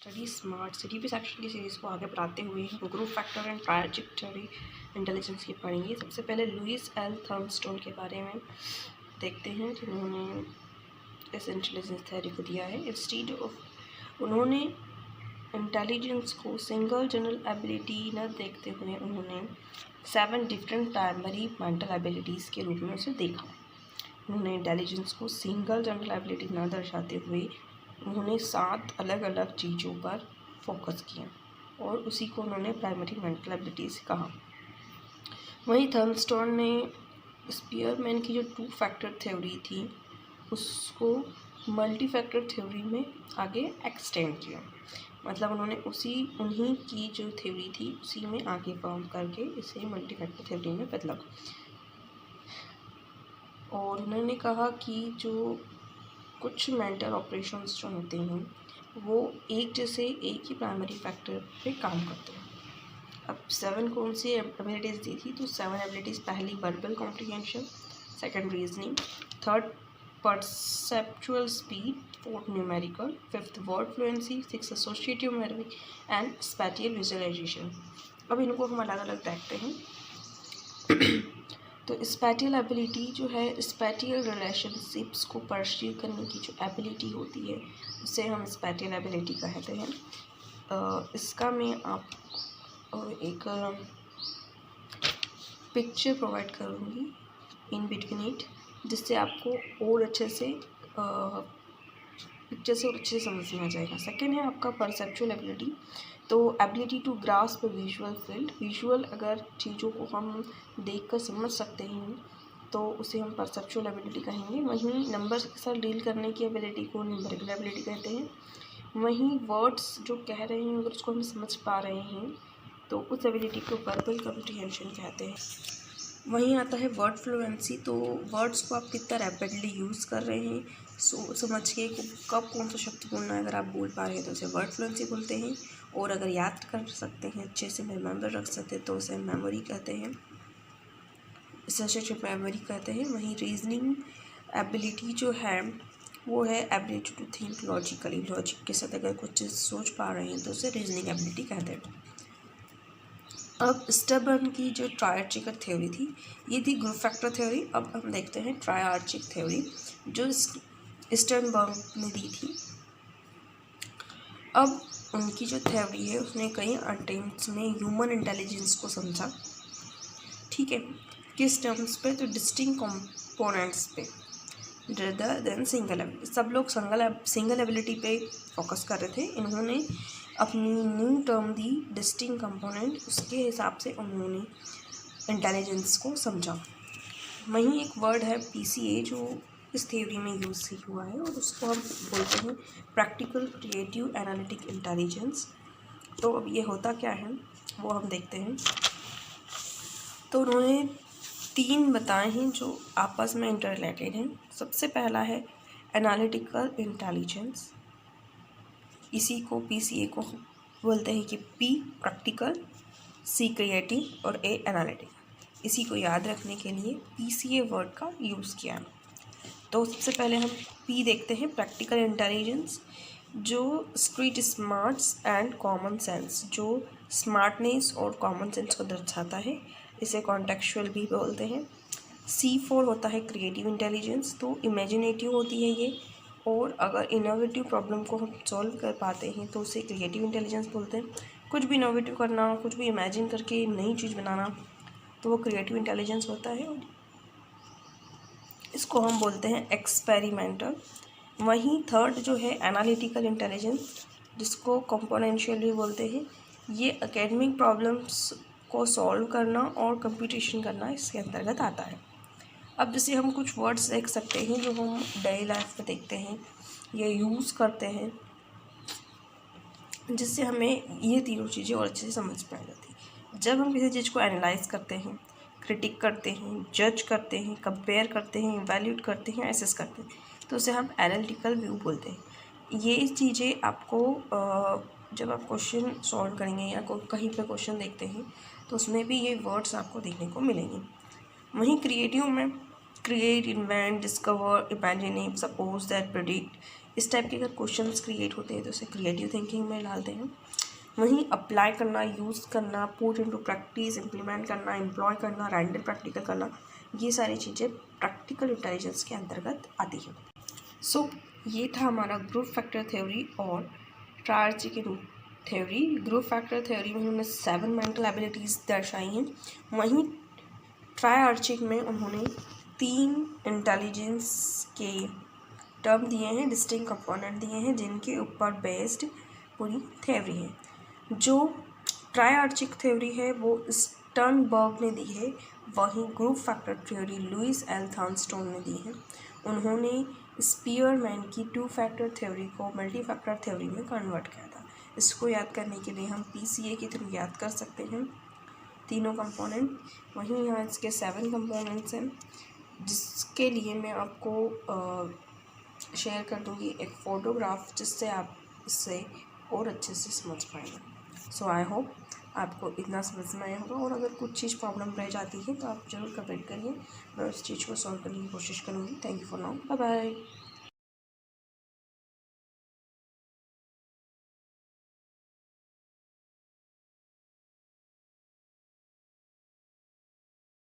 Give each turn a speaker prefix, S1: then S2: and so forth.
S1: Study smart city section की series को आगे बढ़ाते हुए हम group factor and trajectory intelligence की पढ़ेंगे। सबसे पहले लुइस एल थर्मस्टोन के बारे में देखते हैं जिन्होंने इस इंटेलिजेंस थ्योरी को दिया है। इंस्टीड ऑफ उन्होंने इंटेलिजेंस को सिंगल जनरल एबिलिटी न देखते हुए उन्होंने 7 डिफरेंट प्राइमरी मेंटल एबिलिटीज़ के रूप में उसे देखा। उन्होंने इंटेलिजेंस को सिंगल जनरल एबिलिटी न दर्शाते हुए उन्होंने 7 अलग अलग चीज़ों पर फोकस किया और उसी को उन्होंने प्राइमरी मेंटल एबिलिटीज़ कहा। वहीं थर्मस्टोन ने स्पीयरमैन की जो 2 फैक्टर थ्योरी थी उसको मल्टी फैक्टर थ्योरी में आगे एक्सटेंड किया। मतलब उन्होंने उन्हीं की जो थ्योरी थी उसी में आगे फॉर्म करके इसे मल्टी फैक्टर थ्योरी में बदला। और उन्होंने कहा कि जो कुछ मेंटल ऑपरेशंस जो होते हैं वो एक ही प्राइमरी फैक्टर पे काम करते हैं। अब 7 कौन सी एबिलिटीज़ दी थी, तो 7 एबिलिटीज़, पहली verbal comprehension, second reasoning, third perceptual speed, fourth numerical, fifth word fluency, six associative memory and spatial visualisation. अब इनको हम अलग अलग देखते हैं। तो स्पैटियल एबिलिटी जो है, स्पैटियल रिलेशनशिप्स को परस्यू करने की जो एबिलिटी होती है उसे हम स्पैटियल एबिलिटी कहते हैं। इसका मैं आप एक पिक्चर प्रोवाइड करूँगी इन बिटवीन इट, जिससे आपको और अच्छे से पिक्चर से और अच्छे से समझ में आ जाएगा। सेकेंड है आपका परसेप्चुअल एबिलिटी। तो ability to grasp visual field, visual अगर चीज़ों को हम देखकर समझ सकते हैं तो उसे हम परसेप्चुअल एबिलिटी कहेंगे। वहीं नंबर्स के साथ डील करने की एबिलिटी को न्यूमेरिकल एबिलिटी कहते हैं। वहीं वर्ड्स जो कह रहे हैं अगर उसको हम समझ पा रहे हैं तो उस एबिलिटी को वर्बल कॉम्प्रिहेंशन कहते हैं। वहीं आता है वर्ड फ्लुएंसी। तो वर्ड्स को आप कितना रैपिडली यूज़ कर रहे हैं, समझ के कब कौन सा शब्द बोलना है, अगर आप बोल पा रहे हैं तो उसे वर्ड फ्लुएंसी बोलते हैं। और अगर याद कर सकते हैं, अच्छे से रिमेंबर रख सकते हैं तो उसे मेमोरी कहते हैं, एसोसिएटिव मेमोरी कहते हैं। वहीं रीजनिंग एबिलिटी जो है वो है ability to think logically, logic के साथ अगर कुछ चीज़ सोच पा रहे हैं तो उसे रीजनिंग एबिलिटी कहते हैं। अब स्टर्बर्न की जो ट्रायर्चिकल थ्योरी थी ये थी ग्रुप फैक्टर थ्योरी। अब हम देखते हैं ट्रायर्चिक थ्योरी जो स्टर्नबर्ग ने दी थी। अब उनकी जो थ्योरी है उसने कई अटेम्प्ट्स में ह्यूमन इंटेलिजेंस को समझा। ठीक है, किस टर्म्स पे, तो डिस्टिंक्ट कंपोनेंट्स पे रेदर देन सिंगल एबिलिटी। सब लोग सिंगल एबिलिटी पे फोकस कर रहे थे, इन्होंने अपनी न्यू टर्म दी डिस्टिंक्ट कंपोनेंट, उसके हिसाब से उन्होंने इंटेलिजेंस को समझा। वहीं एक वर्ड है PCA जो इस थ्योरी में यूज़ हुआ है और उसको हम बोलते हैं प्रैक्टिकल क्रिएटिव एनालिटिक इंटेलिजेंस। तो अब ये होता क्या है वो हम देखते हैं। तो उन्होंने 3 बताए हैं जो आपस में इंटर रिलेटेड हैं। सबसे पहला है एनालिटिकल इंटेलिजेंस, इसी को PCA को बोलते हैं कि P प्रैक्टिकल, C क्रिएटिव और A एनालिटिक। इसी को याद रखने के लिए PCA वर्ड का यूज़ किया। तो सबसे पहले हम P देखते हैं, प्रैक्टिकल इंटेलिजेंस, जो street smarts and common sense, जो स्मार्टनेस और कॉमन सेंस को दर्शाता है, इसे कॉन्टेक्चुअल भी बोलते हैं। C4 होता है क्रिएटिव इंटेलिजेंस, तो इमेजिनेटिव होती है ये, और अगर इनोवेटिव प्रॉब्लम को हम सॉल्व कर पाते हैं तो उसे क्रिएटिव इंटेलिजेंस बोलते हैं। कुछ भी इनोवेटिव करना, कुछ भी इमेजिन करके नई चीज़ बनाना, तो वो क्रिएटिव इंटेलिजेंस होता है। इसको हम बोलते हैं एक्सपेरिमेंटल। वहीं थर्ड जो है एनालिटिकल इंटेलिजेंस, जिसको कंपोनेंशियली बोलते हैं, ये एकेडमिक प्रॉब्लम्स को सॉल्व करना और कंप्यूटेशन करना इसके अंतर्गत आता है। अब जैसे हम कुछ वर्ड्स देख सकते हैं जो हम डेली लाइफ में देखते हैं या यूज़ करते हैं, जिससे हमें ये तीनों चीज़ें और अच्छे से समझ में आ जाती है। जब हम किसी चीज़ को एनालाइज करते हैं, क्रिटिक करते हैं, जज करते हैं, कंपेयर करते हैं, इवैल्यूएट करते हैं, एसेस करते हैं, तो उसे हम एनालिटिकल व्यू बोलते हैं। ये चीज़ें आपको जब आप क्वेश्चन सॉल्व करेंगे या कहीं पे क्वेश्चन देखते हैं तो उसमें भी ये वर्ड्स आपको देखने को मिलेंगे। वहीं क्रिएटिव में create, invent, discover, imagine, suppose, that, predict, इस टाइप के अगर क्वेश्चंस क्रिएट होते हैं तो उसे क्रिएटिव थिंकिंग में डालते हैं। वहीं अप्लाई करना, यूज़ करना, पुट इनटू प्रैक्टिस, इम्प्लीमेंट करना, एम्प्लॉय करना, रेंडर प्रैक्टिकल करना, ये सारी चीज़ें प्रैक्टिकल इंटेलिजेंस के अंतर्गत आती हैं। सो ये था हमारा ग्रुप फैक्टर थ्योरी और ट्रायर्चिकल थ्योरी। ग्रुप फैक्टर थ्योरी में उन्होंने 7 मेंटल एबिलिटीज़ दर्शाई हैं। वहीं ट्रायर्चिक में उन्होंने 3 इंटेलिजेंस के टर्म दिए हैं, डिस्टिंक्ट कंपोनेंट दिए हैं, जिनके ऊपर बेस्ड पूरी थ्योरी है। जो ट्रायर्चिक थ्योरी है वो स्टर्नबर्ग ने दी है, वहीं group factor theory Louis L Thurstone ने दी है। उन्होंने स्पीयरमैन की 2 फैक्टर थ्योरी को मल्टी फैक्टर थ्योरी में कन्वर्ट किया था। इसको याद करने के लिए हम PCA के थ्रू याद कर सकते हैं तीनों कंपोनेंट। वहीं यहाँ इसके 7 कंपोनेंट्स हैं, जिसके लिए मैं आपको शेयर कर दूँगी एक फ़ोटोग्राफ, जिससे आप इससे और अच्छे से समझ पाएंगे। सो आई होप आपको इतना समझ में आया होगा, और अगर कुछ चीज़ प्रॉब्लम रह जाती है तो आप ज़रूर कमेंट करिए, मैं उस चीज़ को सॉल्व करने की कोशिश करूँगी। Thank you for now, bye bye.